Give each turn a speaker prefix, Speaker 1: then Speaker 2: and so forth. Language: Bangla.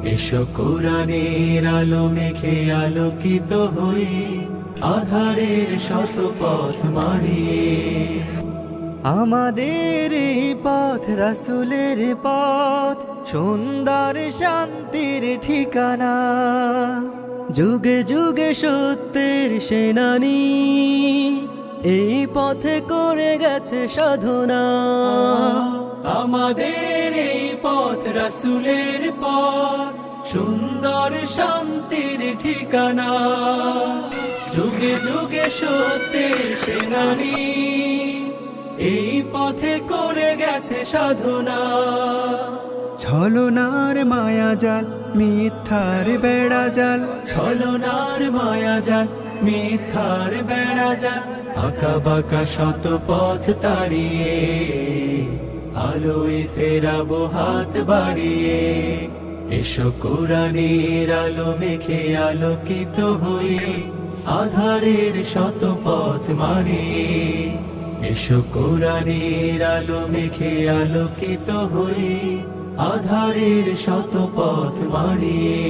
Speaker 1: এসো কোরআনের আলো মেখে আলোকিত হই, আধারের শত পথ মারিয়ে।
Speaker 2: আমাদের এই পথ রাসূলের পথ, সুন্দর শান্তির ঠিকানা। যুগে যুগে সত্যের সেনানী, এই পথে করে গেছে সাধনা।
Speaker 1: আমাদের এই পথ রাসূলের পথ, সুন্দর শান্তির ঠিকানা। যুগে যুগে সত্যের সেনানী, এই পথে করে গেছে সাধনা।
Speaker 2: ছলনার মায়াজাল, মিথ্যার বেড়াজাল,
Speaker 1: ছলনার মায়াজাল, মিথ্যার বেড়াজাল, আঁকা বাঁকা শত পথ তাড়িয়ে আলোয় ফেরাবো হাত বাড়িয়ে। এসো কোরআনের আলো মেখে আলোকিত হই, আধারের শত পথ মারিয়ে। এসো কোরআনের আলো মেখে আলোকিত হই, আধারের শত পথ মারিয়ে।